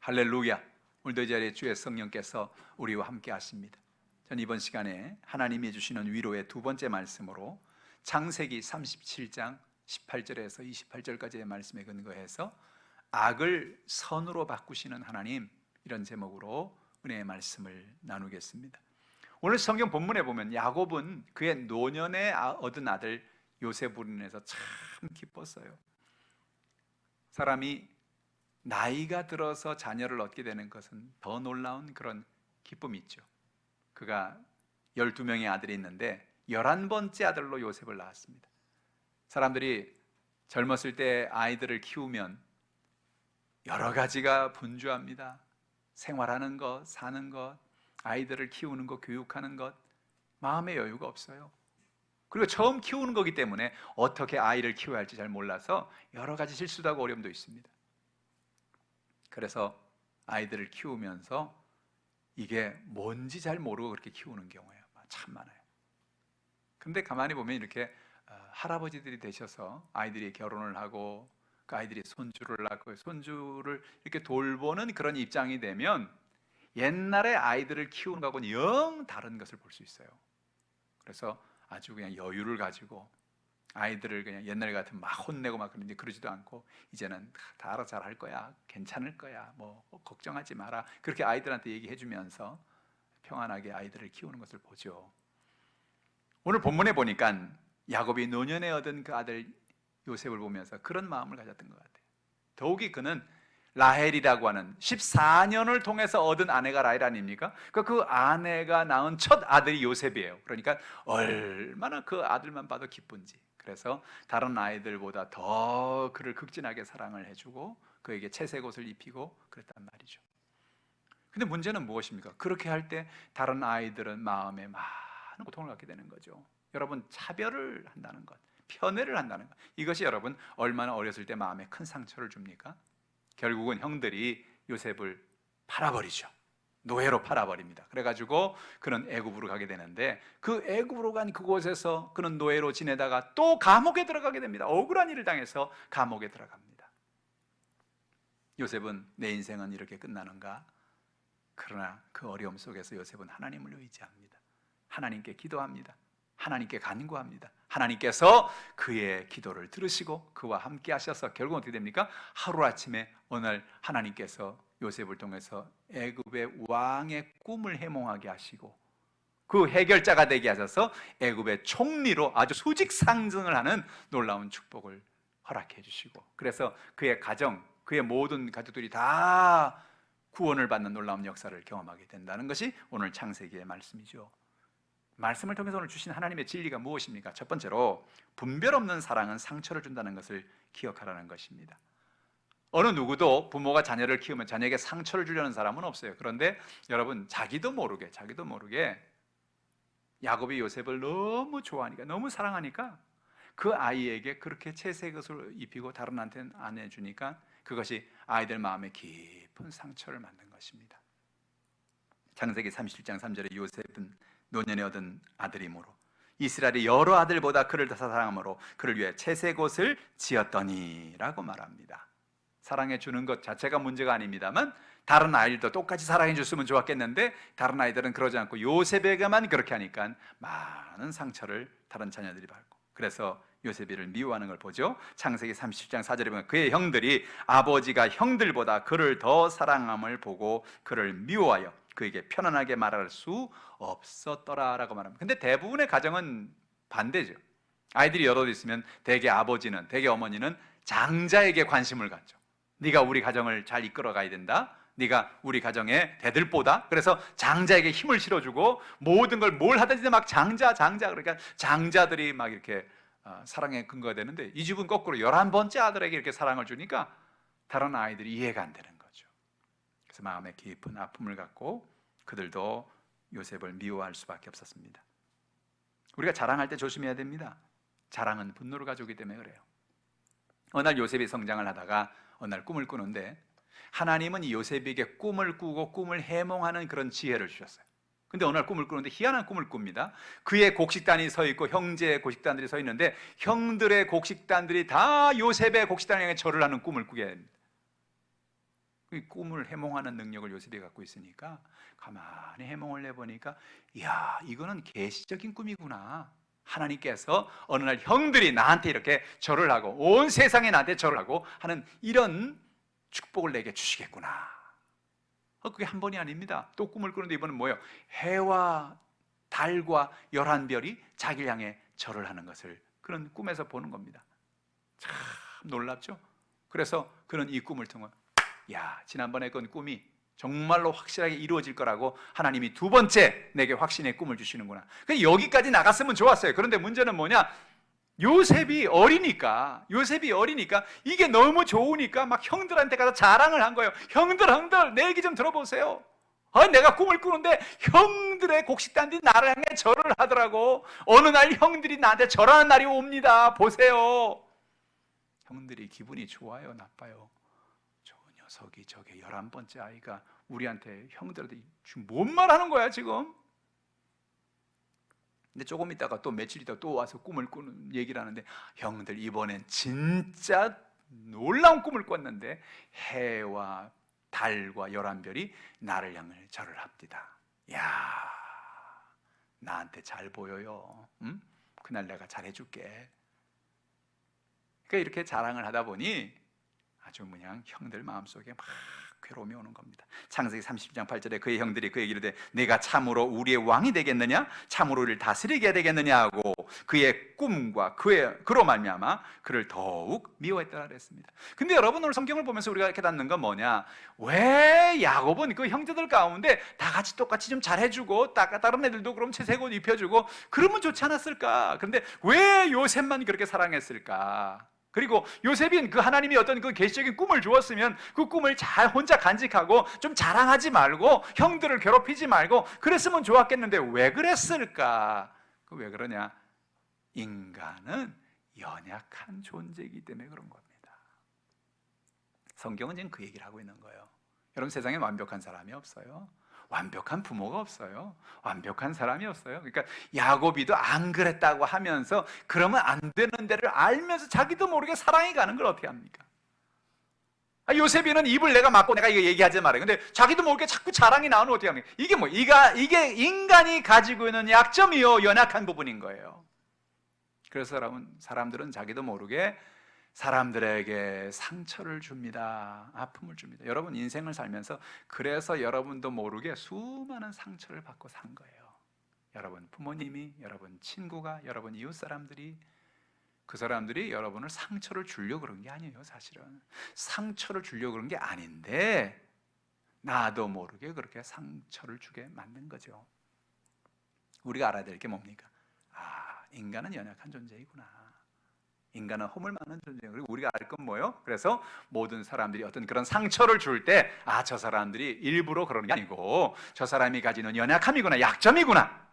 할렐루야. 오늘도 이 자리에 주의 성령께서 우리와 함께 하십니다. 전 이번 시간에 하나님이 주시는 위로의 두 번째 말씀으로 창세기 37장 18절에서 28절까지의 말씀에 근거해서 악을 선으로 바꾸시는 하나님, 이런 제목으로 은혜의 말씀을 나누겠습니다. 오늘 성경 본문에 보면 야곱은 그의 노년에 얻은 아들 요셉으로 인해서 참 기뻤어요. 사람이 나이가 들어서 자녀를 얻게 되는 것은 더 놀라운 그런 기쁨이 있죠. 그가 12명의 아들이 있는데 11번째 아들로 요셉을 낳았습니다. 사람들이 젊었을 때 아이들을 키우면 여러 가지가 분주합니다. 생활하는 것, 사는 것, 아이들을 키우는 것, 교육하는 것, 마음의 여유가 없어요. 그리고 처음 키우는 거기 때문에 어떻게 아이를 키워야 할지 잘 몰라서 여러 가지 실수도 하고 어려움도 있습니다. 그래서 아이들을 키우면서 이게 뭔지 잘 모르고 그렇게 키우는 경우가 참 많아요. 근데 가만히 보면 이렇게 할아버지들이 되셔서 아이들이 결혼을 하고 그 아이들이 손주를 낳고 손주를 이렇게 돌보는 그런 입장이 되면 옛날에 아이들을 키우는 것하고는 영 다른 것을 볼 수 있어요. 그래서 아주 그냥 여유를 가지고 아이들을 그냥 옛날 같으면 막 혼내고 막 그런데 그러지도 않고 이제는 다 알아서 잘 할 거야, 괜찮을 거야, 뭐 걱정하지 마라, 그렇게 아이들한테 얘기해 주면서 평안하게 아이들을 키우는 것을 보죠. 오늘 본문에 보니까 야곱이 노년에 얻은 그 아들 요셉을 보면서 그런 마음을 가졌던 것 같아요. 더욱이 그는 라헬이라고 하는 14년을 통해서 얻은 아내가 라헬 아닙니까? 그 아내가 낳은 첫 아들이 요셉이에요. 그러니까 얼마나 그 아들만 봐도 기쁜지. 그래서 다른 아이들보다 더 그를 극진하게 사랑을 해주고 그에게 채색 옷을 입히고 그랬단 말이죠. 근데 문제는 무엇입니까? 그렇게 할 때 다른 아이들은 마음에 많은 고통을 갖게 되는 거죠. 여러분, 차별을 한다는 것, 편애를 한다는 것, 이것이 여러분 얼마나 어렸을 때 마음에 큰 상처를 줍니까? 결국은 형들이 요셉을 팔아버리죠. 노예로 팔아버립니다. 그래가지고 그는 애굽으로 가게 되는데 그 애굽으로 간 그곳에서 그는 노예로 지내다가 또 감옥에 들어가게 됩니다. 억울한 일을 당해서 감옥에 들어갑니다. 요셉은 내 인생은 이렇게 끝나는가? 그러나 그 어려움 속에서 요셉은 하나님을 의지합니다. 하나님께 기도합니다. 하나님께 간구합니다. 하나님께서 그의 기도를 들으시고 그와 함께 하셔서 결국은 어떻게 됩니까? 하루아침에 어느 날 하나님께서 요셉을 통해서 애굽의 왕의 꿈을 해몽하게 하시고 그 해결자가 되게 하셔서 애굽의 총리로 아주 수직 상승을 하는 놀라운 축복을 허락해 주시고, 그래서 그의 가정, 그의 모든 가족들이 다 구원을 받는 놀라운 역사를 경험하게 된다는 것이 오늘 창세기의 말씀이죠. 말씀을 통해서 오늘 주신 하나님의 진리가 무엇입니까? 첫 번째로 분별 없는 사랑은 상처를 준다는 것을 기억하라는 것입니다. 어느 누구도 부모가 자녀를 키우면 자녀에게 상처를 주려는 사람은 없어요. 그런데 여러분, 자기도 모르게 야곱이 요셉을 너무 좋아하니까, 너무 사랑하니까 그 아이에게 그렇게 채색 옷을 입히고 다른 한테는 안 해주니까 그것이 아이들 마음에 깊은 상처를 만든 것입니다. 창세기 37장 3절에 요셉은 노년에 얻은 아들이므로 이스라엘이 여러 아들보다 그를 더 사랑함으로 그를 위해 채색 옷을 지었더니 라고 말합니다. 사랑해 주는 것 자체가 문제가 아닙니다만 다른 아이들도 똑같이 사랑해 줬으면 좋았겠는데 다른 아이들은 그러지 않고 요셉에게만 그렇게 하니까 많은 상처를 다른 자녀들이 받고, 그래서 요셉이를 미워하는 걸 보죠. 창세기 30장 4절에 보면 그의 형들이 아버지가 형들보다 그를 더 사랑함을 보고 그를 미워하여 그에게 편안하게 말할 수 없었더라라고 말합니다. 근데 대부분의 가정은 반대죠. 아이들이 여럿 있으면 대개 아버지는, 대개 어머니는 장자에게 관심을 갖죠. 네가 우리 가정을 잘 이끌어 가야 된다, 네가 우리 가정의 대들보다, 그래서 장자에게 힘을 실어주고 모든 걸 뭘 하든지 막 장자, 그러니까 장자들이 막 이렇게 사랑의 근거가 되는데 이 집은 거꾸로 11번째 아들에게 이렇게 사랑을 주니까 다른 아이들이 이해가 안 되는 거죠. 그래서 마음에 깊은 아픔을 갖고 그들도 요셉을 미워할 수밖에 없었습니다. 우리가 자랑할 때 조심해야 됩니다. 자랑은 분노를 가져오기 때문에 그래요. 어느 날 요셉이 성장을 하다가 어느 날 꿈을 꾸는데 하나님은 이 요셉에게 꿈을 꾸고 꿈을 해몽하는 그런 지혜를 주셨어요. 근데 어느 날 꿈을 꾸는데 희한한 꿈을 꿉니다. 그의 곡식단이 서 있고 형제의 곡식단들이 서 있는데 형들의 곡식단들이 다 요셉의 곡식단에게 절을 하는 꿈을 꾸게 됩니다. 그 꿈을 해몽하는 능력을 요셉이 갖고 있으니까 가만히 해몽을 해보니까, 이야, 이거는 계시적인 꿈이구나. 하나님께서 어느 날 형들이 나한테 이렇게 절을 하고 온 세상에 나한테 절을 하고 하는 이런 축복을 내게 주시겠구나. 그게 한 번이 아닙니다. 또 꿈을 꾸는데 이번엔 뭐예요? 해와 달과 11별이 자기를 향해 절을 하는 것을 그런 꿈에서 보는 겁니다. 참 놀랍죠? 그래서 그는 이 꿈을 통해, 야, 지난번에 그 꿈이 정말로 확실하게 이루어질 거라고 하나님이 두 번째 내게 확신의 꿈을 주시는구나. 여기까지 나갔으면 좋았어요. 그런데 문제는 뭐냐? 요셉이 어리니까 이게 너무 좋으니까 막 형들한테 가서 자랑을 한 거예요. 형들 내 얘기 좀 들어보세요. 내가 꿈을 꾸는데 형들의 곡식단들이 나를 향해 절을 하더라고. 어느 날 형들이 나한테 절하는 날이 옵니다. 보세요. 형들이 기분이 좋아요, 나빠요? 저 녀석이 저게 11번째 아이가 우리한테 형들한테 지금 뭔 말하는 거야 지금? 근데 조금 있다가 또 며칠 있다가 또 와서 꿈을 꾸는 얘기를 하는데, 형들 이번엔 진짜 놀라운 꿈을 꿨는데 해와 달과 11별이 나를 향해 절을 합디다. 야, 나한테 잘 보여요. 응? 그날 내가 잘해줄게. 그러니까 이렇게 자랑을 하다 보니 아주 그냥 형들 마음속에 막 괴로움이 오는 겁니다. 창세기 30장 8절에 그의 형들이 그에게 이르되 내가 참으로 우리의 왕이 되겠느냐? 참으로 우리를 다스리게 되겠느냐 하고 그의 꿈과 그로 말미암아 그를 더욱 미워했더라 그랬습니다. 근데 여러분, 오늘 성경을 보면서 우리가 깨닫는 건 뭐냐? 왜 야곱은 그 형제들 가운데 다 같이 똑같이 좀 잘해주고 다른 애들도 그럼 채색 옷 입혀주고 그러면 좋지 않았을까? 근데 왜 요셉만 그렇게 사랑했을까? 그리고 요셉이 그 하나님이 어떤 그 계시적인 꿈을 주었으면 그 꿈을 잘 혼자 간직하고 좀 자랑하지 말고 형들을 괴롭히지 말고 그랬으면 좋았겠는데 왜 그랬을까? 왜 그러냐? 인간은 연약한 존재이기 때문에 그런 겁니다. 성경은 지금 그 얘기를 하고 있는 거예요. 여러분, 세상에 완벽한 사람이 없어요. 완벽한 부모가 없어요. 완벽한 사람이 없어요. 그러니까 야곱이도 안 그랬다고 하면서 그러면 안 되는 데를 알면서 자기도 모르게 사랑이 가는 걸 어떻게 합니까? 요셉이는 입을 내가 막고 내가 이거 얘기하지 말아요. 근데 자기도 모르게 자꾸 자랑이 나오는 어떻게 합니까? 이게 인간이 가지고 있는 약점이요, 연약한 부분인 거예요. 그래서 여러분, 사람들은 자기도 모르게 사람들에게 상처를 줍니다. 아픔을 줍니다. 여러분, 인생을 살면서 그래서 여러분도 모르게 수많은 상처를 받고 산 거예요. 여러분 부모님이, 여러분 친구가, 여러분 이웃 사람들이, 그 사람들이 여러분을 상처를 주려고 그런 게 아니에요. 사실은 상처를 주려고 그런 게 아닌데 나도 모르게 그렇게 상처를 주게 만든 거죠. 우리가 알아야 될 게 뭡니까? 인간은 연약한 존재이구나. 인간은 허물 많은 존재예요. 그리고 우리가 알 건 뭐예요? 그래서 모든 사람들이 어떤 그런 상처를 줄 때 저 사람들이 일부러 그러는 게 아니고 저 사람이 가지는 연약함이구나, 약점이구나,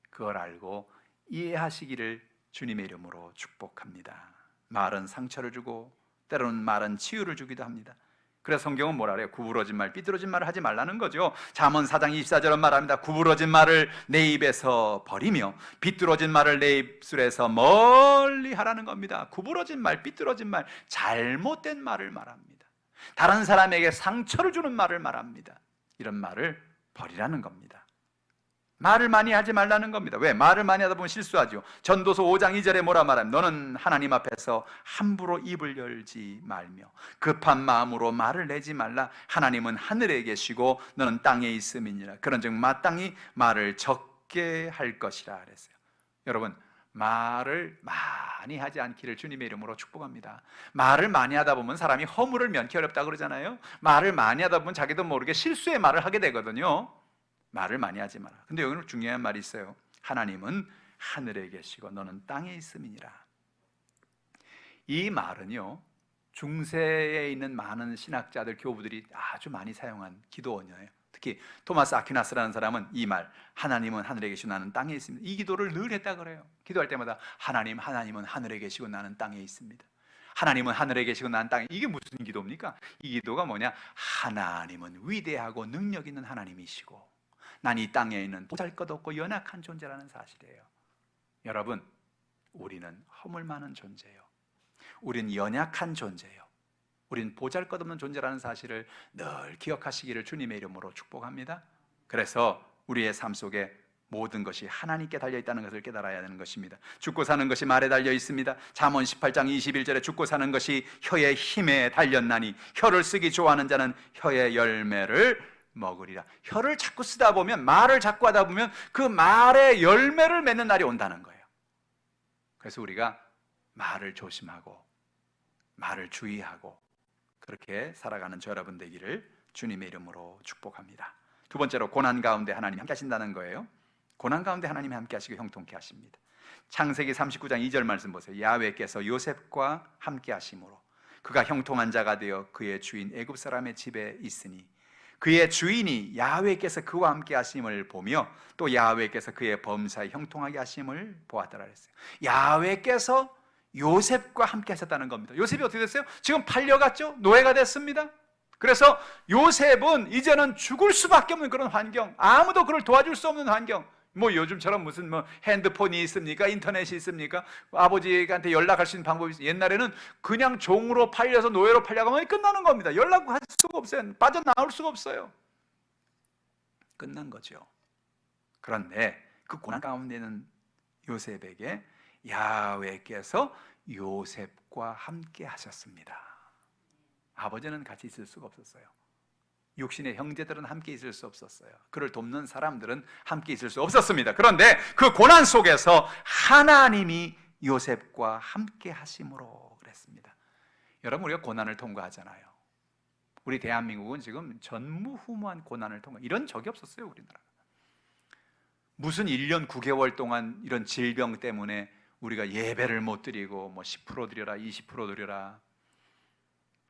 그걸 알고 이해하시기를 주님의 이름으로 축복합니다. 말은 상처를 주고 때로는 말은 치유를 주기도 합니다. 그래서 성경은 뭐라 그래요? 구부러진 말, 삐뚤어진 말을 하지 말라는 거죠. 잠언 4장 24절은 말합니다. 구부러진 말을 내 입에서 버리며 비뚤어진 말을 내 입술에서 멀리 하라는 겁니다. 구부러진 말, 삐뚤어진 말, 잘못된 말을 말합니다. 다른 사람에게 상처를 주는 말을 말합니다. 이런 말을 버리라는 겁니다. 말을 많이 하지 말라는 겁니다. 왜? 말을 많이 하다 보면 실수하죠. 전도서 5장 2절에 뭐라 말하면 너는 하나님 앞에서 함부로 입을 열지 말며 급한 마음으로 말을 내지 말라. 하나님은 하늘에 계시고 너는 땅에 있음이니라. 그런즉 마땅히 말을 적게 할 것이라 그랬어요. 여러분, 말을 많이 하지 않기를 주님의 이름으로 축복합니다. 말을 많이 하다 보면 사람이 허물을 면키 어렵다고 그러잖아요. 말을 많이 하다 보면 자기도 모르게 실수의 말을 하게 되거든요. 말을 많이 하지 마라. 근데 여기는 중요한 말이 있어요. 하나님은 하늘에 계시고 너는 땅에 있음이니라. 이 말은요, 중세에 있는 많은 신학자들, 교부들이 아주 많이 사용한 기도원이에요. 특히 토마스 아퀴나스라는 사람은 이 말, 하나님은 하늘에 계시고 나는 땅에 있습니다, 이 기도를 늘 했다 그래요. 기도할 때마다 하나님은 하늘에 계시고 나는 땅에 있습니다. 하나님은 하늘에 계시고 나는 땅에. 이게 무슨 기도입니까? 이 기도가 뭐냐? 하나님은 위대하고 능력 있는 하나님이시고 난 이 땅에 있는 보잘것없고 연약한 존재라는 사실이에요. 여러분, 우리는 허물 많은 존재예요. 우리는 연약한 존재예요. 우린 보잘것없는 존재라는 사실을 늘 기억하시기를 주님의 이름으로 축복합니다. 그래서 우리의 삶 속에 모든 것이 하나님께 달려있다는 것을 깨달아야 하는 것입니다. 죽고 사는 것이 말에 달려 있습니다. 잠언 18장 21절에 죽고 사는 것이 혀의 힘에 달렸나니 혀를 쓰기 좋아하는 자는 혀의 열매를 먹으리라. 혀를 자꾸 쓰다 보면, 말을 자꾸 하다 보면 그 말의 열매를 맺는 날이 온다는 거예요. 그래서 우리가 말을 조심하고 말을 주의하고 그렇게 살아가는 저 여러분 되기를 주님의 이름으로 축복합니다. 두 번째로, 고난 가운데 하나님이 함께 하신다는 거예요. 고난 가운데 하나님이 함께 하시고 형통케 하십니다. 창세기 39장 2절 말씀 보세요. 야훼께서 요셉과 함께 하심으로 그가 형통한 자가 되어 그의 주인 애굽 사람의 집에 있으니 그의 주인이 야훼께서 그와 함께 하심을 보며 또 야훼께서 그의 범사에 형통하게 하심을 보았더라 그랬어요. 야훼께서 요셉과 함께 하셨다는 겁니다. 요셉이 어떻게 됐어요? 지금 팔려갔죠? 노예가 됐습니다. 그래서 요셉은 이제는 죽을 수밖에 없는 그런 환경, 아무도 그를 도와줄 수 없는 환경. 뭐 요즘처럼 무슨 핸드폰이 있습니까? 인터넷이 있습니까? 아버지한테 연락할 수 있는 방법이 있어요. 옛날에는 그냥 종으로 팔려서 노예로 팔려가면 끝나는 겁니다. 연락할 수가 없어요. 빠져나올 수가 없어요. 끝난 거죠. 그런데 그 고난 가운데 있는 요셉에게 야훼께서 요셉과 함께 하셨습니다. 아버지는 같이 있을 수가 없었어요. 육신의 형제들은 함께 있을 수 없었어요. 그를 돕는 사람들은 함께 있을 수 없었습니다. 그런데 그 고난 속에서 하나님이 요셉과 함께 하심으로 그랬습니다. 여러분, 우리가 고난을 통과하잖아요. 우리 대한민국은 지금 전무후무한 고난을 통과, 이런 적이 없었어요. 우리나라 무슨 1년 9개월 동안 이런 질병 때문에 우리가 예배를 못 드리고 10% 드려라 20% 드려라,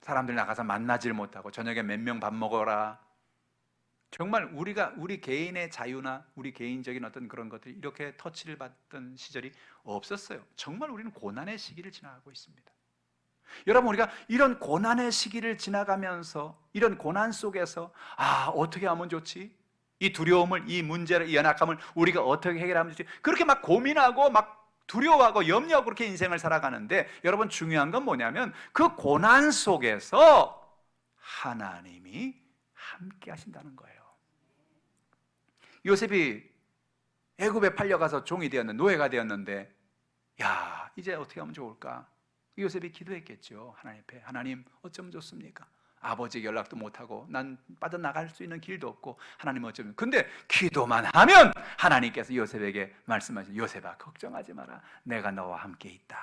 사람들 나가서 만나질 못하고 저녁에 몇 명 밥 먹어라. 정말 우리 개인의 자유나 우리 개인적인 어떤 그런 것들이 이렇게 터치를 받던 시절이 없었어요. 정말 우리는 고난의 시기를 지나가고 있습니다. 여러분, 우리가 이런 고난의 시기를 지나가면서 이런 고난 속에서 어떻게 하면 좋지? 이 두려움을, 이 문제를, 이 연약함을 우리가 어떻게 해결하면 좋지? 그렇게 막 고민하고 막 두려워하고 염려하고 그렇게 인생을 살아가는데, 여러분, 중요한 건 뭐냐면 그 고난 속에서 하나님이 함께 하신다는 거예요. 요셉이 애굽에 팔려가서 종이 되었는데, 노예가 되었는데, 이제 어떻게 하면 좋을까? 요셉이 기도했겠죠. 하나님 앞에. 하나님, 어쩌면 좋습니까? 아버지에게 연락도 못하고 난 빠져나갈 수 있는 길도 없고, 하나님 어쩌면. 근데 기도만 하면 하나님께서 요셉에게 말씀하신, 요셉아, 걱정하지 마라. 내가 너와 함께 있다.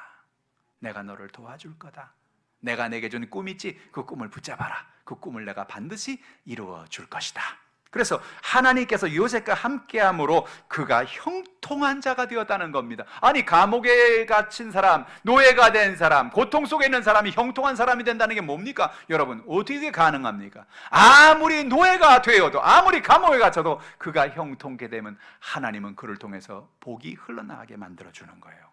내가 너를 도와줄 거다. 내가 내게 준 꿈 있지? 그 꿈을 붙잡아라. 그 꿈을 내가 반드시 이루어 줄 것이다. 그래서 하나님께서 요셉과 함께함으로 그가 형통한 자가 되었다는 겁니다. 아니, 감옥에 갇힌 사람, 노예가 된 사람, 고통 속에 있는 사람이 형통한 사람이 된다는 게 뭡니까? 여러분, 어떻게 가능합니까? 아무리 노예가 되어도, 아무리 감옥에 갇혀도 그가 형통케 되면 하나님은 그를 통해서 복이 흘러나가게 만들어주는 거예요.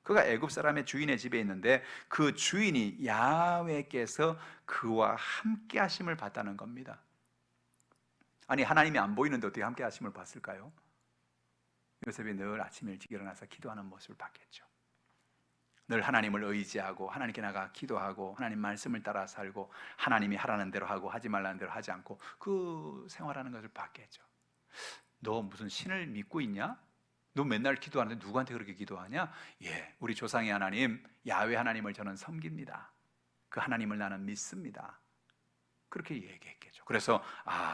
그가 애굽 사람의 주인의 집에 있는데 그 주인이 야훼께서 그와 함께 하심을 봤다는 겁니다. 아니, 하나님이 안 보이는데 어떻게 함께 하심을 봤을까요? 요셉이 늘 아침 일찍 일어나서 기도하는 모습을 봤겠죠. 늘 하나님을 의지하고 하나님께 나가 기도하고 하나님 말씀을 따라 살고 하나님이 하라는 대로 하고 하지 말라는 대로 하지 않고 그 생활하는 것을 봤겠죠. 너 무슨 신을 믿고 있냐? 너 맨날 기도하는데 누구한테 그렇게 기도하냐? 우리 조상의 하나님, 야훼 하나님을 저는 섬깁니다. 그 하나님을 나는 믿습니다. 그렇게 얘기했겠죠. 그래서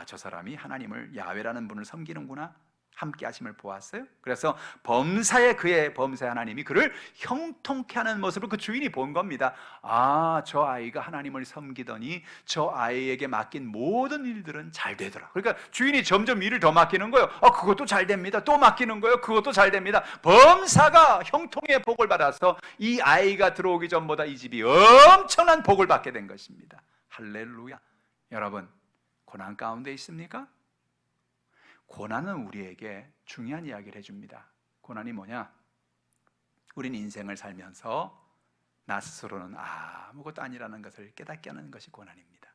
저 사람이 하나님을, 야훼라는 분을 섬기는구나, 함께 하심을 보았어요. 그래서 그의 범사의 하나님이 그를 형통케 하는 모습을 그 주인이 본 겁니다. 저 아이가 하나님을 섬기더니 저 아이에게 맡긴 모든 일들은 잘 되더라. 그러니까 주인이 점점 일을 더 맡기는 거예요. 그것도 잘 됩니다. 또 맡기는 거예요. 그것도 잘 됩니다. 범사가 형통의 복을 받아서 이 아이가 들어오기 전보다 이 집이 엄청난 복을 받게 된 것입니다. 할렐루야. 여러분, 고난 가운데 있습니까? 고난은 우리에게 중요한 이야기를 해줍니다. 고난이 뭐냐? 우린 인생을 살면서 나 스스로는 아무것도 아니라는 것을 깨닫게 하는 것이 고난입니다.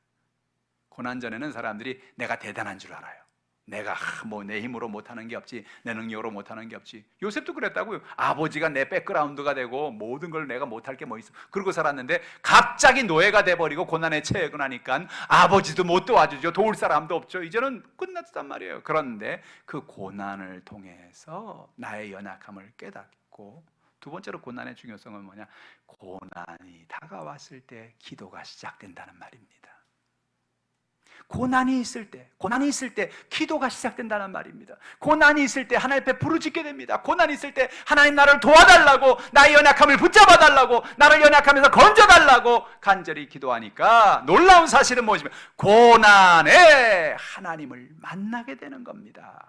고난 전에는 사람들이 내가 대단한 줄 알아요. 내가 뭐 내 힘으로 못하는 게 없지, 내 능력으로 못하는 게 없지. 요셉도 그랬다고요. 아버지가 내 백그라운드가 되고 모든 걸 내가 못할 게 뭐 있어, 그러고 살았는데 갑자기 노예가 돼버리고 고난에 처해나니까 아버지도 못 도와주죠. 도울 사람도 없죠. 이제는 끝났단 말이에요. 그런데 그 고난을 통해서 나의 연약함을 깨닫고, 두 번째로 고난의 중요성은 뭐냐? 고난이 다가왔을 때 기도가 시작된다는 말입니다. 고난이 있을 때 기도가 시작된다는 말입니다. 고난이 있을 때 하나님 앞에 부르짖게 됩니다. 고난이 있을 때 하나님 나를 도와달라고, 나의 연약함을 붙잡아달라고, 나를 연약함에서 건져달라고 간절히 기도하니까 놀라운 사실은 무엇이냐면 고난에 하나님을 만나게 되는 겁니다.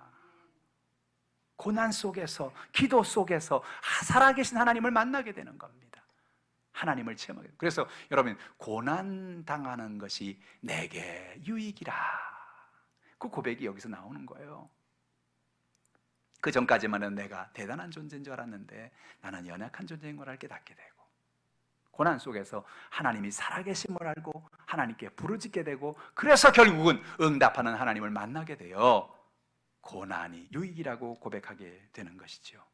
고난 속에서, 기도 속에서 살아계신 하나님을 만나게 되는 겁니다. 하나님을 체험하게 돼요. 그래서 여러분, 고난 당하는 것이 내게 유익이라, 그 고백이 여기서 나오는 거예요. 그 전까지만은 내가 대단한 존재인 줄 알았는데 나는 연약한 존재인 걸 깨닫게 되고, 고난 속에서 하나님이 살아계심을 알고 하나님께 부르짖게 되고, 그래서 결국은 응답하는 하나님을 만나게 되어 고난이 유익이라고 고백하게 되는 것이죠.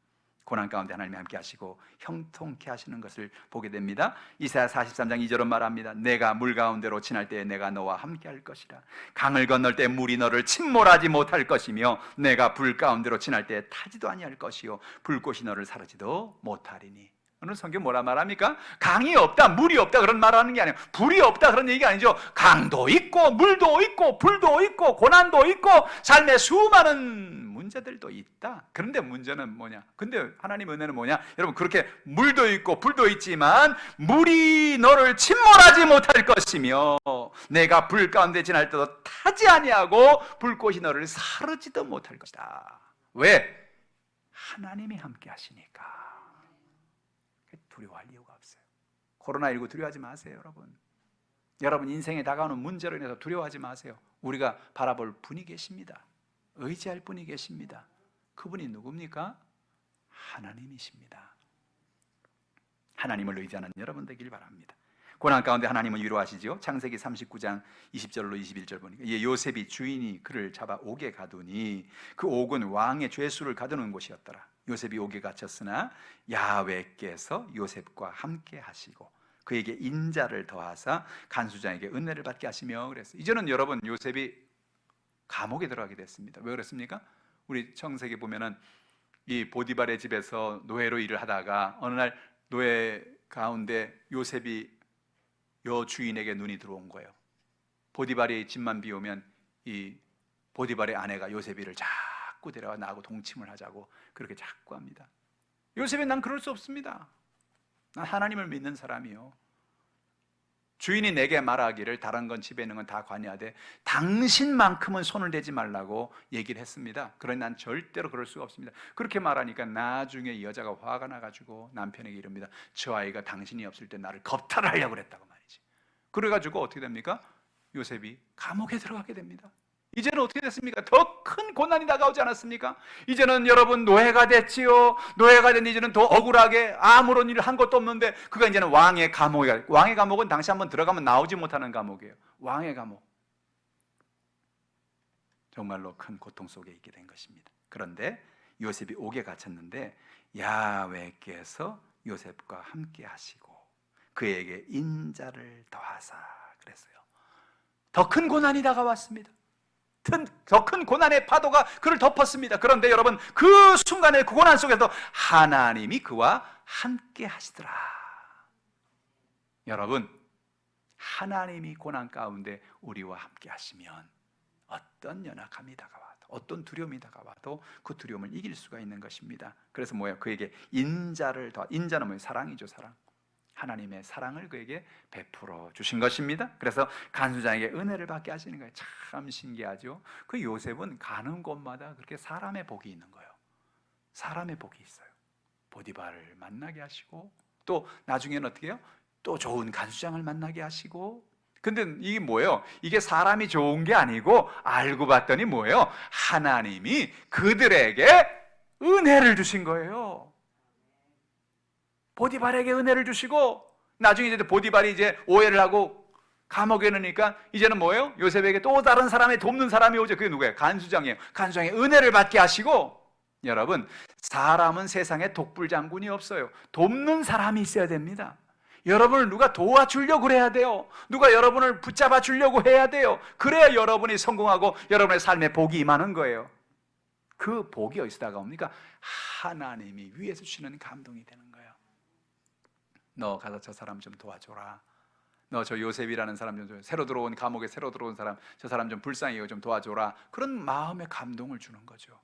고난 가운데 하나님이 함께 하시고 형통케 하시는 것을 보게 됩니다. 이사야 43장 2절은 말합니다. 내가 물 가운데로 지날 때에 내가 너와 함께 할 것이라. 강을 건널 때 물이 너를 침몰하지 못할 것이며 내가 불 가운데로 지날 때에 타지도 아니할 것이요 불꽃이 너를 사르지도 못하리니. 오늘 성경 뭐라 말합니까? 강이 없다, 물이 없다 그런 말하는 게 아니에요. 불이 없다 그런 얘기가 아니죠. 강도 있고 물도 있고 불도 있고 고난도 있고 삶의 수많은 문제들도 있다. 그런데 문제는 뭐냐? 근데 하나님의 은혜는 뭐냐? 여러분, 그렇게 물도 있고 불도 있지만 물이 너를 침몰하지 못할 것이며 내가 불 가운데 지날 때도 타지 아니하고 불꽃이 너를 사르지도 못할 것이다. 왜? 하나님이 함께 하시니까. 두려워할 이유가 없어요. 코로나19 두려워하지 마세요, 여러분. 여러분 인생에 다가오는 문제로 인해서 두려워하지 마세요. 우리가 바라볼 분이 계십니다. 의지할 분이 계십니다. 그분이 누굽니까? 하나님이십니다. 하나님을 의지하는 여러분 되길 바랍니다. 고난 가운데 하나님은 위로하시죠. 창세기 39장 20절로 21절 보니까 요셉이 주인이 그를 잡아 옥에 가두니 그 옥은 왕의 죄수를 가두는 곳이었더라. 요셉이 옥에 갇혔으나 야훼께서 요셉과 함께 하시고 그에게 인자를 더하사 간수장에게 은혜를 받게 하시며 그랬어요. 이제는 여러분, 요셉이 감옥에 들어가게 됐습니다. 왜 그랬습니까? 우리 창세기 보면은 이 보디발의 집에서 노예로 일을 하다가 어느 날 노예 가운데 요셉이 요 주인에게 눈이 들어온 거예요. 보디발의 집만 비우면 이 보디발의 아내가 요셉이를 자꾸 데려와 나하고 동침을 하자고 그렇게 자꾸 합니다. 요셉이 난 그럴 수 없습니다. 난 하나님을 믿는 사람이요. 주인이 내게 말하기를 다른 건 집에 있는 건 다 관여하되 당신만큼은 손을 대지 말라고 얘기를 했습니다. 그러니 난 절대로 그럴 수가 없습니다. 그렇게 말하니까 나중에 이 여자가 화가 나가지고 남편에게 이릅니다. 저 아이가 당신이 없을 때 나를 겁탈하려고 그랬다고 말이지. 그래가지고 어떻게 됩니까? 요셉이 감옥에 들어가게 됩니다. 이제는 어떻게 됐습니까? 더 큰 고난이 다가오지 않았습니까? 이제는 여러분 노예가 됐지요. 노예가 된 이제는 더 억울하게 아무런 일을 한 것도 없는데 그가 이제는 왕의 감옥이야. 왕의 감옥은 당시 한번 들어가면 나오지 못하는 감옥이에요. 왕의 감옥. 정말로 큰 고통 속에 있게 된 것입니다. 그런데 요셉이 옥에 갇혔는데 야훼께서 요셉과 함께 하시고 그에게 인자를 더하사 그랬어요. 더 큰 고난이 다가왔습니다. 더 큰 고난의 파도가 그를 덮었습니다. 그런데 여러분, 그 순간에 그 고난 속에서 하나님이 그와 함께 하시더라. 여러분, 하나님이 고난 가운데 우리와 함께 하시면 어떤 연약함이 다가와도 어떤 두려움이 다가와도 그 두려움을 이길 수가 있는 것입니다. 그래서 뭐예요? 그에게 인자를 더, 인자는 뭐예요? 사랑이죠, 사랑. 하나님의 사랑을 그에게 베풀어 주신 것입니다. 그래서 간수장에게 은혜를 받게 하시는 거예요. 참 신기하죠. 그 요셉은 가는 곳마다 그렇게 사람의 복이 있는 거예요. 사람의 복이 있어요. 보디발을 만나게 하시고 또 나중에는 어떻게 해요? 또 좋은 간수장을 만나게 하시고. 근데 이게 뭐예요? 이게 사람이 좋은 게 아니고 알고 봤더니 뭐예요? 하나님이 그들에게 은혜를 주신 거예요. 보디발에게 은혜를 주시고 나중에 이제 보디발이 이제 오해를 하고 감옥에 넣으니까 이제는 뭐예요? 요셉에게 또 다른 사람의 돕는 사람이 오죠. 그게 누구예요? 간수장이에요. 간수장의 은혜를 받게 하시고, 여러분, 사람은 세상에 독불장군이 없어요. 돕는 사람이 있어야 됩니다. 여러분을 누가 도와주려고 그래야 돼요. 누가 여러분을 붙잡아 주려고 해야 돼요. 그래야 여러분이 성공하고 여러분의 삶에 복이 임하는 거예요. 그 복이 어디서 다가옵니까? 하나님이 위에서 주시는 감동이 되는 거예요. 너 가서 저 사람 좀 도와줘라. 너 저 요셉이라는 사람 좀, 새로 들어온 감옥에 새로 들어온 사람, 저 사람 좀 불쌍히 좀 도와줘라. 그런 마음의 감동을 주는 거죠.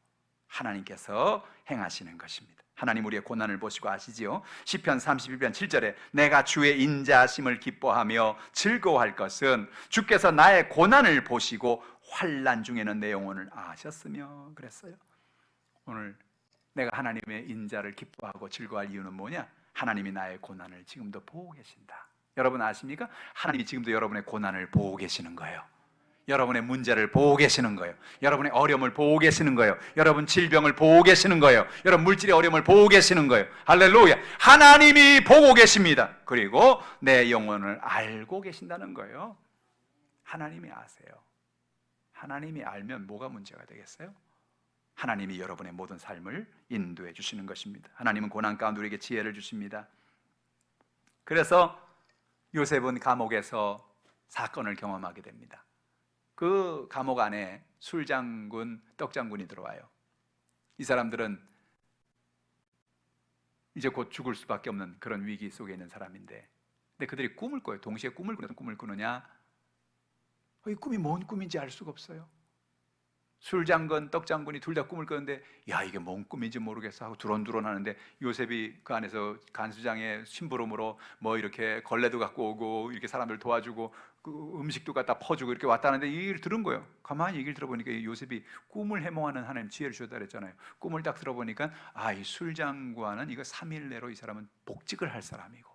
하나님께서 행하시는 것입니다. 하나님 우리의 고난을 보시고 아시지요? 시편 31편 7절에 내가 주의 인자하심을 기뻐하며 즐거워할 것은 주께서 나의 고난을 보시고 환난 중에는 내 영혼을 아셨으며 그랬어요. 오늘 내가 하나님의 인자를 기뻐하고 즐거워할 이유는 뭐냐? 하나님이 나의 고난을 지금도 보고 계신다. 여러분 아십니까? 하나님이 지금도 여러분의 고난을 보고 계시는 거예요. 여러분의 문제를 보고 계시는 거예요. 여러분의 어려움을 보고 계시는 거예요. 여러분 질병을 보고 계시는 거예요. 여러분 물질의 어려움을 보고 계시는 거예요. 할렐루야. 하나님이 보고 계십니다. 그리고 내 영혼을 알고 계신다는 거예요. 하나님이 아세요. 하나님이 알면 뭐가 문제가 되겠어요? 하나님이 여러분의 모든 삶을 인도해 주시는 것입니다. 하나님은 고난 가운데 우리에게 지혜를 주십니다. 그래서 요셉은 감옥에서 사건을 경험하게 됩니다. 그 감옥 안에 술장군, 떡장군이 들어와요. 이 사람들은 이제 곧 죽을 수밖에 없는 그런 위기 속에 있는 사람인데, 근데 그들이 꿈을 꿔요. 동시에 꿈을 꾸느냐? 이 꿈이 뭔 꿈인지 알 수가 없어요. 술장군, 떡장군이 둘 다 꿈을 꿨는데, 야, 이게 뭔 꿈인지 모르겠어 하고 두런두런 하는데, 요셉이 그 안에서 간수장의 심부름으로 뭐 이렇게 걸레도 갖고 오고 이렇게 사람들 도와주고 그 음식도 갖다 퍼주고 이렇게 왔다는데 이 얘기를 들은 거예요. 가만히 얘기를 들어보니까 요셉이 꿈을 해몽하는 하나님 지혜를 주셨다 그랬잖아요. 꿈을 딱 들어보니까 이 술장관은 이거 3일 내로 이 사람은 복직을 할 사람이고,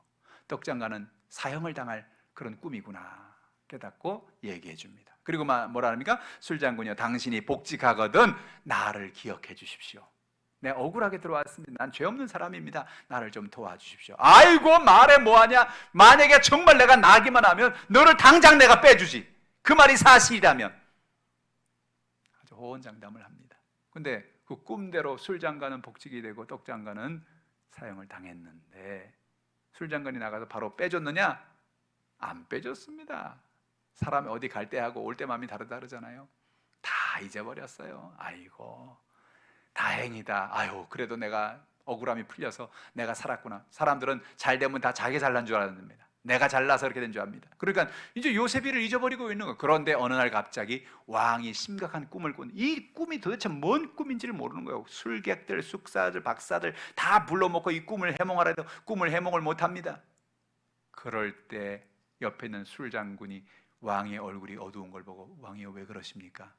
떡장관은 사형을 당할 그런 꿈이구나 깨닫고 얘기해 줍니다. 그리고 뭐라 합니까? 술장군이요, 당신이 복직하거든 나를 기억해 주십시오. 내 억울하게 들어왔습니다. 난 죄 없는 사람입니다. 나를 좀 도와주십시오. 아이고 말해 뭐하냐? 만약에 정말 내가 나기만 하면 너를 당장 내가 빼주지. 그 말이 사실이라면. 아주 호언장담을 합니다. 근데 그 꿈대로 술장관은 복직이 되고 떡장관은 사형을 당했는데, 술장관이 나가서 바로 빼줬느냐? 안 빼줬습니다. 사람이 어디 갈 때하고 올 때 마음이 다르잖아요. 다 잊어버렸어요. 아이고 다행이다. 아유 그래도 내가 억울함이 풀려서 내가 살았구나. 사람들은 잘 되면 다 자기 잘난 줄 알았습니다. 내가 잘나서 그렇게 된 줄 압니다. 그러니까 이제 요셉이를 잊어버리고 있는 거예요. 그런데 어느 날 갑자기 왕이 심각한 꿈을 꾼, 이 꿈이 도대체 뭔 꿈인지를 모르는 거예요. 술객들, 숙사들, 박사들 다 불러먹고 이 꿈을 해몽하라 해도 꿈을 해몽을 못합니다. 그럴 때 옆에 있는 술장군이 왕의 얼굴이 어두운 걸 보고, 왕이여 왜 그러십니까?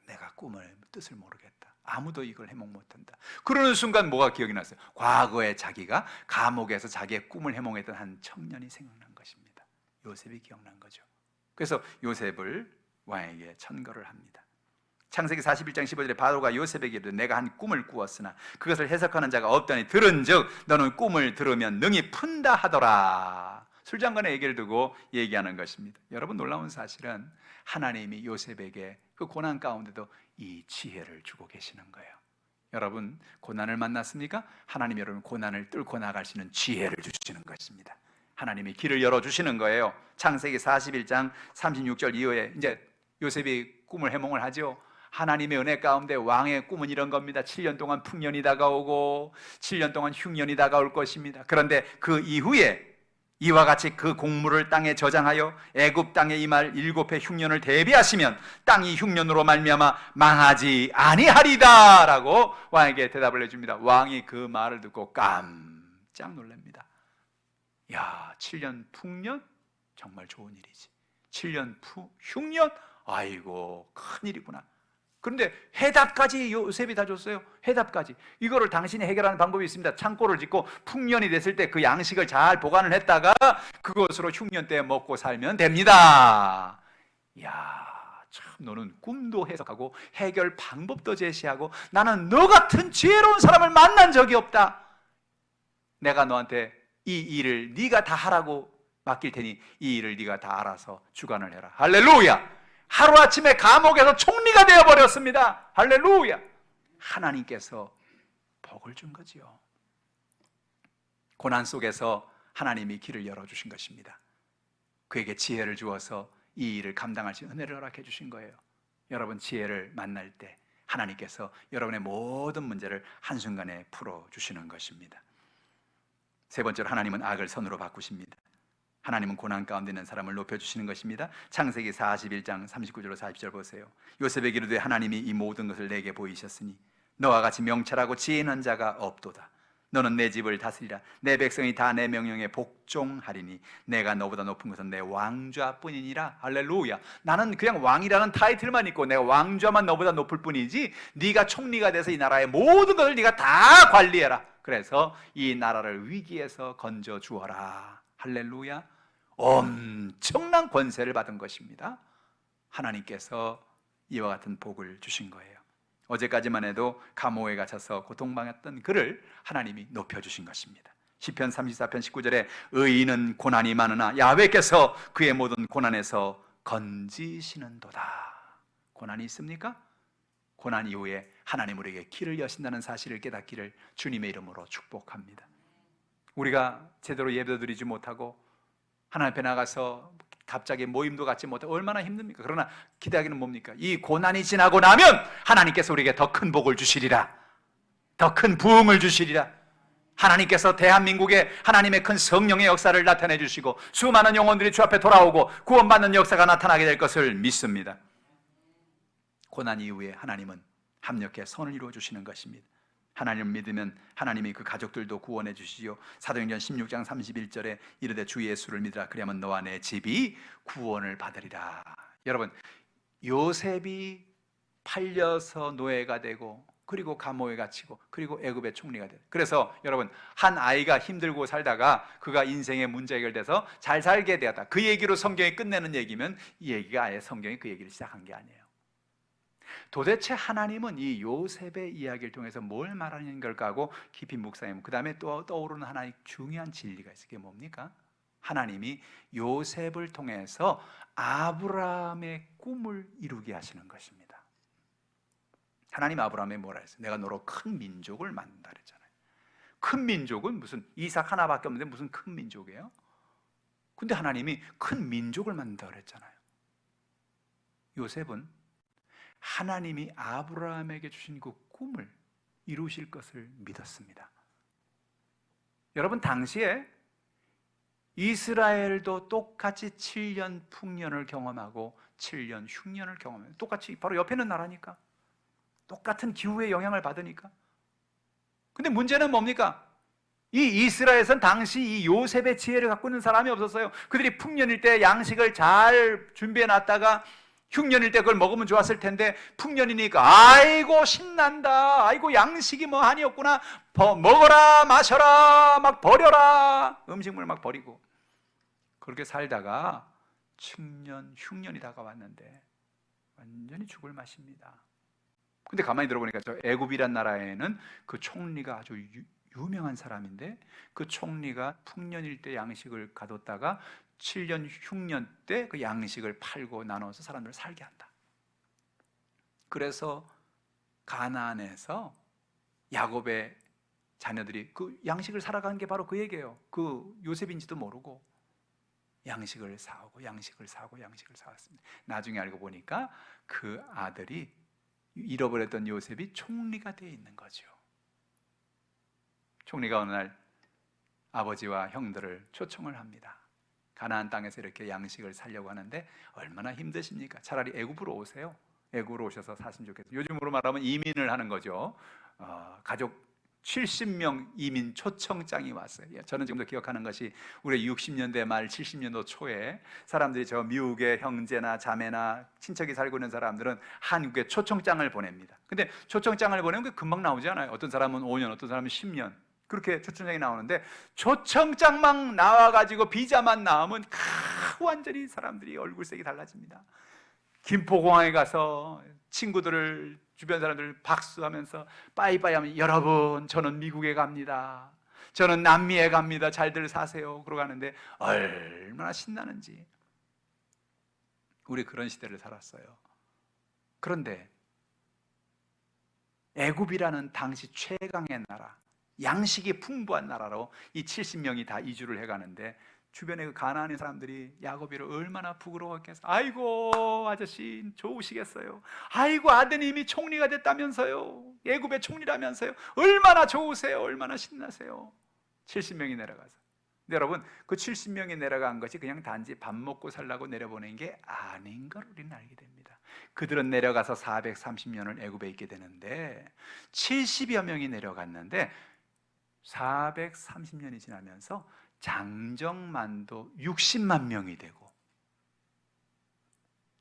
내가 꿈을 뜻을 모르겠다. 아무도 이걸 해몽 못한다. 그러는 순간 뭐가 기억이 났어요? 과거에 자기가 감옥에서 자기의 꿈을 해몽했던 한 청년이 생각난 것입니다. 요셉이 기억난 거죠. 그래서 요셉을 왕에게 천거를 합니다. 창세기 41장 15절에 바로가 요셉에게 이르되 내가 한 꿈을 꾸었으나 그것을 해석하는 자가 없다니 들은즉 너는 꿈을 들으면 능히 푼다 하더라. 술장관의 얘기를 두고 얘기하는 것입니다. 여러분 놀라운 사실은 하나님이 요셉에게 그 고난 가운데도 이 지혜를 주고 계시는 거예요. 여러분 고난을 만났습니까? 하나님 여러분 고난을 뚫고 나갈 수 있는 지혜를 주시는 것입니다. 하나님이 길을 열어주시는 거예요. 창세기 41장 36절 이후에 이제 요셉이 꿈을 해몽을 하죠. 하나님의 은혜 가운데 왕의 꿈은 이런 겁니다. 7년 동안 풍년이 다가오고 7년 동안 흉년이 다가올 것입니다. 그런데 그 이후에 이와 같이 그 곡물을 땅에 저장하여 애굽 땅에 임할 7해 흉년을 대비하시면 땅이 흉년으로 말미암아 망하지 아니하리다 라고 왕에게 대답을 해줍니다. 왕이 그 말을 듣고 깜짝 놀랍니다. 야, 7년 풍년? 정말 좋은 일이지. 7년 흉년? 아이고 큰일이구나. 그런데 해답까지 요셉이 다 줬어요. 해답까지. 이거를 당신이 해결하는 방법이 있습니다. 창고를 짓고 풍년이 됐을 때 그 양식을 잘 보관을 했다가 그것으로 흉년 때 먹고 살면 됩니다. 이야, 참 너는 꿈도 해석하고 해결 방법도 제시하고 나는 너 같은 지혜로운 사람을 만난 적이 없다. 내가 너한테 이 일을 네가 다 하라고 맡길 테니 이 일을 네가 다 알아서 주관을 해라. 할렐루야. 하루아침에 감옥에서 총리가 되어버렸습니다. 할렐루야. 하나님께서 복을 준 거지요. 고난 속에서 하나님이 길을 열어주신 것입니다. 그에게 지혜를 주어서 이 일을 감당할 수 있는 은혜를 허락해 주신 거예요. 여러분, 지혜를 만날 때 하나님께서 여러분의 모든 문제를 한순간에 풀어주시는 것입니다. 세 번째로, 하나님은 악을 선으로 바꾸십니다. 하나님은 고난 가운데 있는 사람을 높여주시는 것입니다. 창세기 41장 39절로 40절 보세요. 요셉에게 이르되 하나님이 이 모든 것을 내게 보이셨으니 너와 같이 명철하고 지혜 있는 자가 없도다. 너는 내 집을 다스리라. 내 백성이 다 내 명령에 복종하리니 내가 너보다 높은 것은 내 왕좌뿐이니라. 할렐루야. 나는 그냥 왕이라는 타이틀만 있고 내가 왕좌만 너보다 높을 뿐이지 네가 총리가 돼서 이 나라의 모든 것을 네가 다 관리해라. 그래서 이 나라를 위기에서 건져 주어라. 할렐루야. 엄청난 권세를 받은 것입니다. 하나님께서 이와 같은 복을 주신 거예요. 어제까지만 해도 감옥에 갇혀서 고통받았던 그를 하나님이 높여주신 것입니다. 시편 34편 19절에 의인은 고난이 많으나 야훼께서 그의 모든 고난에서 건지시는도다. 고난이 있습니까? 고난 이후에 하나님 우리에게 길을 여신다는 사실을 깨닫기를 주님의 이름으로 축복합니다. 우리가 제대로 예배도 드리지 못하고 하나님 앞에 나가서 갑자기 모임도 갖지 못하고 얼마나 힘듭니까? 그러나 기대하기는 뭡니까? 이 고난이 지나고 나면 하나님께서 우리에게 더 큰 복을 주시리라, 더 큰 부흥을 주시리라. 하나님께서 대한민국에 하나님의 큰 성령의 역사를 나타내 주시고 수많은 영혼들이 주 앞에 돌아오고 구원받는 역사가 나타나게 될 것을 믿습니다. 고난 이후에 하나님은 합력해 선을 이루어 주시는 것입니다. 하나님을 믿으면 하나님이 그 가족들도 구원해 주시죠. 사도행전 16장 31절에 이르되 주 예수를 믿으라. 그리하면 너와 내 집이 구원을 받으리라. 여러분, 요셉이 팔려서 노예가 되고 그리고 감옥에 갇히고 그리고 애굽의 총리가 되고, 그래서 여러분, 한 아이가 힘들고 살다가 그가 인생의 문제 해결돼서 잘 살게 되었다, 그 얘기로 성경이 끝내는 얘기면 이 얘기가 아예 성경이 그 얘기를 시작한 게 아니에요. 도대체 하나님은 이 요셉의 이야기를 통해서 뭘 말하는 걸까 하고 깊이 묵상하면 그 다음에 또 떠오르는 하나의 중요한 진리가 있어요. 그게 뭡니까? 하나님이 요셉을 통해서 아브라함의 꿈을 이루게 하시는 것입니다. 하나님 아브라함에 뭐라 했어요? 내가 너로 큰 민족을 만든다 그랬잖아요. 큰 민족은 무슨 이삭 하나밖에 없는데 무슨 큰 민족이에요? 근데 하나님이 큰 민족을 만든다 그랬잖아요. 요셉은 하나님이 아브라함에게 주신 그 꿈을 이루실 것을 믿었습니다. 여러분, 당시에 이스라엘도 똑같이 7년 풍년을 경험하고 7년 흉년을 경험해요. 똑같이 바로 옆에 있는 나라니까, 똑같은 기후의 영향을 받으니까. 근데 문제는 뭡니까? 이 이스라엘에서는 당시 이 요셉의 지혜를 갖고 있는 사람이 없었어요. 그들이 풍년일 때 양식을 잘 준비해 놨다가 흉년일 때 그걸 먹으면 좋았을 텐데 풍년이니까 아이고 신난다, 아이고 양식이 뭐 한이 없구나, 먹어라 마셔라 막 버려라, 음식물 막 버리고 그렇게 살다가 층년 흉년이 다가왔는데 완전히 죽을 맛입니다. 근데 가만히 들어보니까 저 애굽이란 나라에는 그 총리가 아주 유명한 사람인데 그 총리가 풍년일 때 양식을 가뒀다가 7년 흉년 때 그 양식을 팔고 나눠서 사람들을 살게 한다. 그래서 가나안에서 야곱의 자녀들이 그 양식을 살아간 게 바로 그 얘기예요. 그 요셉인지도 모르고 양식을 사오고 양식을 사고 양식을 사왔습니다. 나중에 알고 보니까 그 아들이 잃어버렸던 요셉이 총리가 되어 있는 거죠. 총리가 어느 날 아버지와 형들을 초청을 합니다. 가나안 땅에서 이렇게 양식을 살려고 하는데 얼마나 힘드십니까? 차라리 애굽으로 오세요. 애굽으로 오셔서 사시면 좋겠어요. 요즘으로 말하면 이민을 하는 거죠. 가족 70명 이민 초청장이 왔어요. 저는 지금도 기억하는 것이 우리 60년대 말 70년도 초에 사람들이 저 미국의 형제나 자매나 친척이 살고 있는 사람들은 한국에 초청장을 보냅니다. 근데 초청장을 보내면 그 금방 나오지 않아요. 어떤 사람은 5년, 어떤 사람은 10년 그렇게 초청장이 나오는데 초청장만 나와가지고 비자만 나오면 완전히 사람들이 얼굴색이 달라집니다. 김포공항에 가서 친구들을 주변 사람들 박수하면서 빠이빠이 하면 여러분 저는 미국에 갑니다. 저는 남미에 갑니다. 잘들 사세요. 그러고 가는데 얼마나 신나는지. 우리 그런 시대를 살았어요. 그런데 애굽이라는 당시 최강의 나라, 양식이 풍부한 나라로 이 70명이 다 이주를 해가는데 주변에 그 가나안의 사람들이 야곱이를 얼마나 부끄러워했겠어요. 아이고 아저씨 좋으시겠어요. 아이고 아드님이 총리가 됐다면서요. 애굽의 총리라면서요. 얼마나 좋으세요. 얼마나 신나세요. 70명이 내려가서. 근데 여러분 그 70명이 내려간 것이 그냥 단지 밥 먹고 살라고 내려보낸 게 아닌 걸 우리는 알게 됩니다. 그들은 내려가서 430년을 애굽에 있게 되는데 70여 명이 내려갔는데 430년이 지나면서 장정만도 60만 명이 되고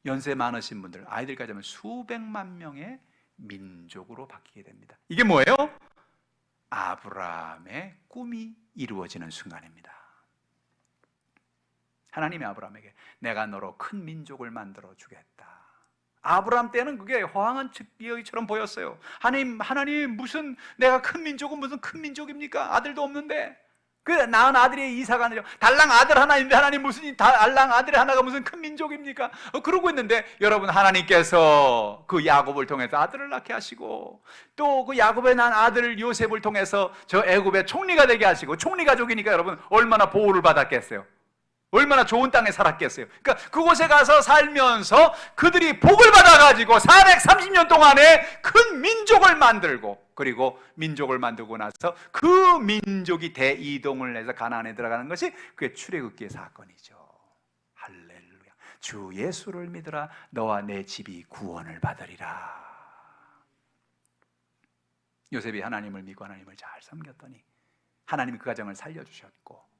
연세 많으신 분들 아이들까지 하면 수백만 명의 민족으로 바뀌게 됩니다. 이게 뭐예요? 아브라함의 꿈이 이루어지는 순간입니다. 하나님이 아브라함에게 내가 너로 큰 민족을 만들어 주겠다. 아브라함 때는 그게 허황한 이야기처럼 보였어요. 하나님 무슨 내가 큰 민족은 무슨 큰 민족입니까? 아들도 없는데 그 낳은 아들이 이삭 아니죠. 달랑 아들 하나인데 하나님 무슨 달랑 아들 하나가 무슨 큰 민족입니까? 그러고 있는데 여러분 하나님께서 그 야곱을 통해서 아들을 낳게 하시고 또 그 야곱의 난 아들 요셉을 통해서 저 애굽의 총리가 되게 하시고 총리 가족이니까 여러분 얼마나 보호를 받았겠어요. 얼마나 좋은 땅에 살았겠어요. 그러니까 그곳에 가서 살면서 그들이 복을 받아가지고 430년 동안에 큰 민족을 만들고 그리고 민족을 만들고 나서 그 민족이 대이동을 해서 가나안에 들어가는 것이 그게 출애굽기의 사건이죠. 할렐루야. 주 예수를 믿으라. 너와 내 집이 구원을 받으리라. 요셉이 하나님을 믿고 하나님을 잘 섬겼더니 하나님이 그 가정을 살려주셨고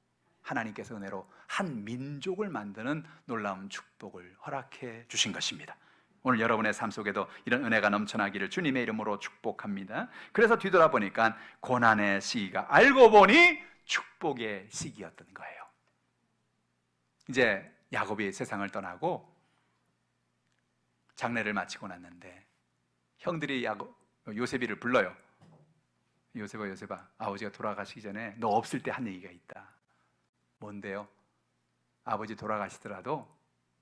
하나님께서 은혜로 한 민족을 만드는 놀라운 축복을 허락해 주신 것입니다. 오늘 여러분의 삶 속에도 이런 은혜가 넘쳐나기를 주님의 이름으로 축복합니다. 그래서 뒤돌아보니까 고난의 시기가 알고 보니 축복의 시기였던 거예요. 이제 야곱이 세상을 떠나고 장례를 마치고 났는데 형들이 요셉이를 불러요. 요셉아, 아버지가 돌아가시기 전에 너 없을 때 한 얘기가 있다. 뭔데요? 아버지 돌아가시더라도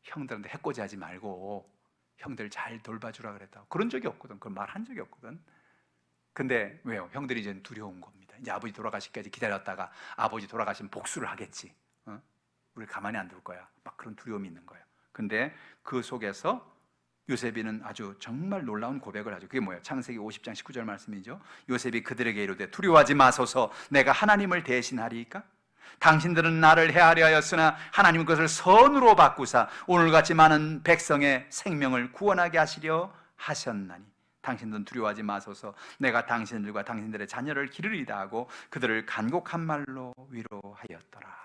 형들한테 해코지하지 말고 형들 잘 돌봐주라 그랬다고. 그런 적이 없거든. 그런 말 한 적이 없거든. 근데 왜요? 형들이 이제 두려운 겁니다. 이제 아버지 돌아가시기까지 기다렸다가 아버지 돌아가시면 복수를 하겠지. 우리 가만히 안 둘 거야. 막 그런 두려움이 있는 거예요. 근데 그 속에서 요셉이는 아주 정말 놀라운 고백을 하죠. 그게 뭐예요? 창세기 50장 19절 말씀이죠. 요셉이 그들에게 이르되 두려워하지 마소서 내가 하나님을 대신하리이까? 당신들은 나를 해하려 하였으나 하나님은 그것을 선으로 바꾸사 오늘같이 많은 백성의 생명을 구원하게 하시려 하셨나니 당신들은 두려워하지 마소서 내가 당신들과 당신들의 자녀를 기르리다 하고 그들을 간곡한 말로 위로하였더라.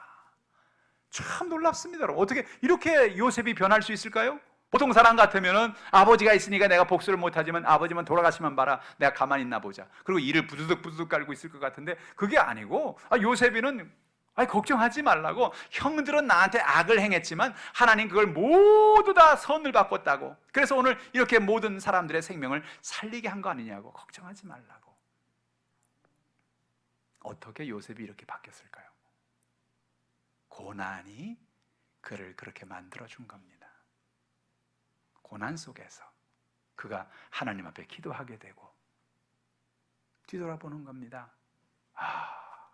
참 놀랍습니다. 어떻게 이렇게 요셉이 변할 수 있을까요? 보통 사람 같으면은 아버지가 있으니까 내가 복수를 못하지만 아버지만 돌아가시면 봐라 내가 가만히 있나 보자. 그리고 이를 부두둑 깔고 있을 것 같은데 그게 아니고 요셉이는 걱정하지 말라고 형들은 나한테 악을 행했지만 하나님 그걸 모두 다 선을 바꿨다고. 그래서 오늘 이렇게 모든 사람들의 생명을 살리게 한 거 아니냐고. 걱정하지 말라고. 어떻게 요셉이 이렇게 바뀌었을까요? 고난이 그를 그렇게 만들어준 겁니다. 고난 속에서 그가 하나님 앞에 기도하게 되고 뒤돌아보는 겁니다.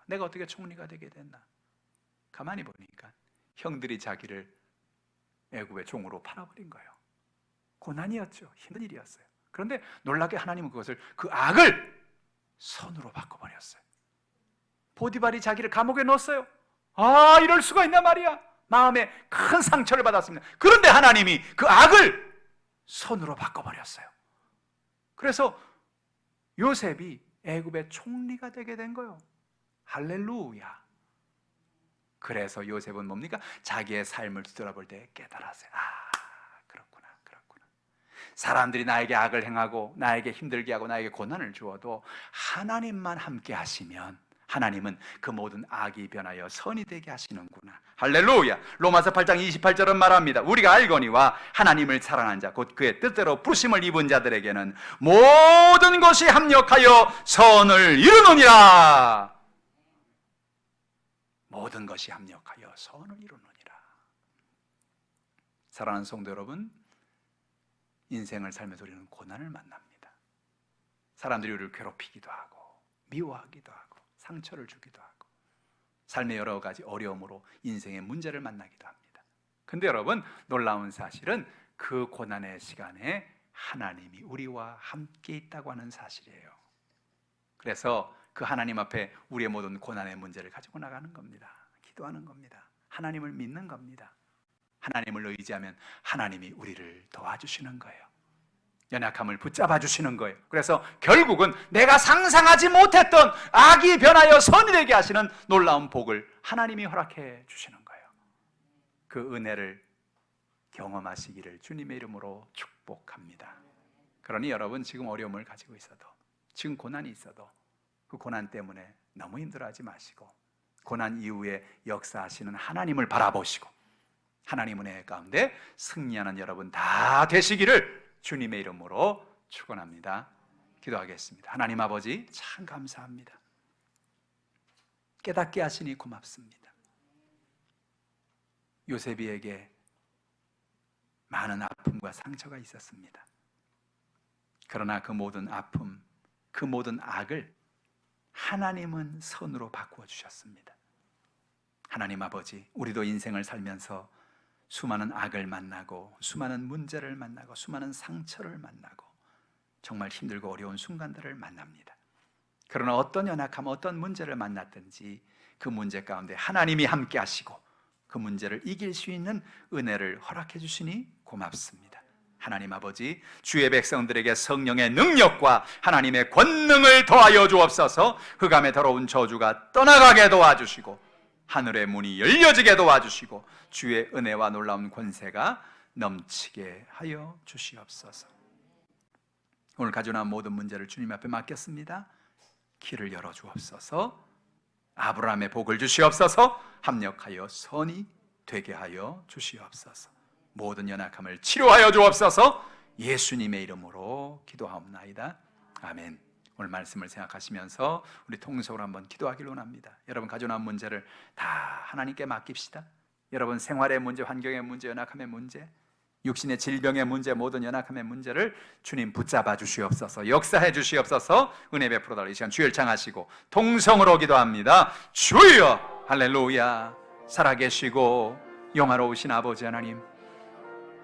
내가 어떻게 총리가 되게 됐나? 가만히 보니까 형들이 자기를 애굽의 종으로 팔아버린 거예요. 고난이었죠. 힘든 일이었어요. 그런데 놀랍게 하나님은 그 악을 선으로 바꿔버렸어요. 보디발이 자기를 감옥에 넣었어요. 이럴 수가 있나 말이야. 마음에 큰 상처를 받았습니다. 그런데 하나님이 그 악을 선으로 바꿔버렸어요. 그래서 요셉이 애굽의 총리가 되게 된 거예요. 할렐루야. 그래서 요셉은 뭡니까? 자기의 삶을 뒤돌아볼 때 깨달았어요. 그렇구나. 사람들이 나에게 악을 행하고 나에게 힘들게 하고 나에게 고난을 주어도 하나님만 함께 하시면 하나님은 그 모든 악이 변하여 선이 되게 하시는구나. 할렐루야. 로마서 8장 28절은 말합니다. 우리가 알거니와 하나님을 사랑한 자 곧 그의 뜻대로 부르심을 입은 자들에게는 모든 것이 합력하여 선을 이루느니라. 모든 것이 합력하여 선을 이루느니라. 사랑하는 성도 여러분, 인생을 살면서 우리는 고난을 만납니다. 사람들이 우리를 괴롭히기도 하고 미워하기도 하고 상처를 주기도 하고 삶의 여러 가지 어려움으로 인생의 문제를 만나기도 합니다. 근데 여러분, 놀라운 사실은 그 고난의 시간에 하나님이 우리와 함께 있다고 하는 사실이에요. 그래서 그 하나님 앞에 우리의 모든 고난의 문제를 가지고 나가는 겁니다. 기도하는 겁니다. 하나님을 믿는 겁니다. 하나님을 의지하면 하나님이 우리를 도와주시는 거예요. 연약함을 붙잡아 주시는 거예요. 그래서 결국은 내가 상상하지 못했던 악이 변하여 선이 되게 하시는 놀라운 복을 하나님이 허락해 주시는 거예요. 그 은혜를 경험하시기를 주님의 이름으로 축복합니다. 그러니 여러분, 지금 어려움을 가지고 있어도, 지금 고난이 있어도 그 고난 때문에 너무 힘들어하지 마시고 고난 이후에 역사하시는 하나님을 바라보시고 하나님 은혜 가운데 승리하는 여러분 다 되시기를 주님의 이름으로 축원합니다. 기도하겠습니다. 하나님 아버지, 참 감사합니다. 깨닫게 하시니 고맙습니다. 요셉이에게 많은 아픔과 상처가 있었습니다. 그러나 그 모든 아픔, 그 모든 악을 하나님은 선으로 바꾸어 주셨습니다. 하나님 아버지, 우리도 인생을 살면서 수많은 악을 만나고 수많은 문제를 만나고 수많은 상처를 만나고 정말 힘들고 어려운 순간들을 만납니다. 그러나 어떤 연약함, 어떤 문제를 만났든지 그 문제 가운데 하나님이 함께 하시고 그 문제를 이길 수 있는 은혜를 허락해 주시니 고맙습니다. 하나님 아버지, 주의 백성들에게 성령의 능력과 하나님의 권능을 더하여 주옵소서. 흑암의 더러운 저주가 떠나가게 도와주시고 하늘의 문이 열려지게 도와주시고 주의 은혜와 놀라운 권세가 넘치게 하여 주시옵소서. 오늘 가져온 모든 문제를 주님 앞에 맡겼습니다. 길을 열어 주옵소서. 아브라함의 복을 주시옵소서. 합력하여 선이 되게 하여 주시옵소서. 모든 연약함을 치료하여 주옵소서. 예수님의 이름으로 기도하옵나이다. 아멘. 오늘 말씀을 생각하시면서 우리 통성으로 한번 기도하기를 원합니다. 여러분 가져온 문제를 다 하나님께 맡깁시다. 여러분 생활의 문제, 환경의 문제, 연약함의 문제, 육신의 질병의 문제, 모든 연약함의 문제를 주님 붙잡아 주시옵소서. 역사해 주시옵소서. 은혜 베풀어 달라. 이 시간 주를 창하시고 통성으로 기도합니다. 주여, 할렐루야. 살아계시고 영화로우신 아버지 하나님,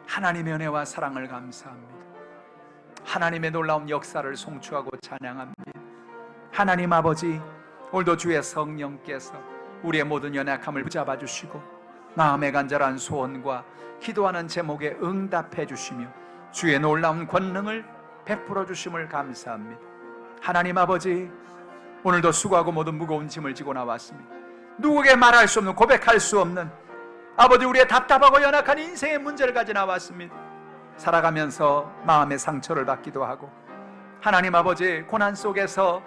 하나님의 은혜와 사랑을 감사합니다. 하나님의 놀라운 역사를 송축하고 찬양합니다. 하나님 아버지, 오늘도 주의 성령께서 우리의 모든 연약함을 붙잡아 주시고 마음의 간절한 소원과 기도하는 제목에 응답해 주시며 주의 놀라운 권능을 베풀어 주심을 감사합니다. 하나님 아버지, 오늘도 수고하고 모든 무거운 짐을 지고 나왔습니다. 누구에게 말할 수 없는, 고백할 수 없는 아버지, 우리의 답답하고 연약한 인생의 문제를 가져 나왔습니다. 살아가면서 마음의 상처를 받기도 하고 하나님 아버지, 고난 속에서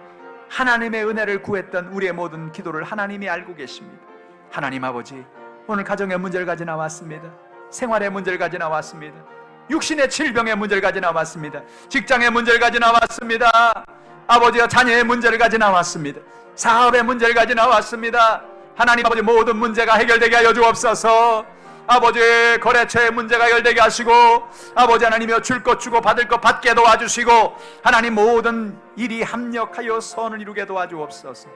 하나님의 은혜를 구했던 우리의 모든 기도를 하나님이 알고 계십니다. 하나님 아버지, 오늘 가정의 문제를 가져 나왔습니다. 생활의 문제를 가져 나왔습니다. 육신의 질병의 문제를 가져 나왔습니다. 직장의 문제를 가져 나왔습니다. 아버지와 자녀의 문제를 가져 나왔습니다. 사업의 문제를 가져 나왔습니다. 하나님 아버지, 모든 문제가 해결되게 하여 주옵소서. 아버지의 거래처의 문제가 해결되게 하시고 아버지 하나님이여, 줄 것 주고 받을 것 받게 도와주시고 하나님 모든 일이 합력하여 선을 이루게 도와주옵소서.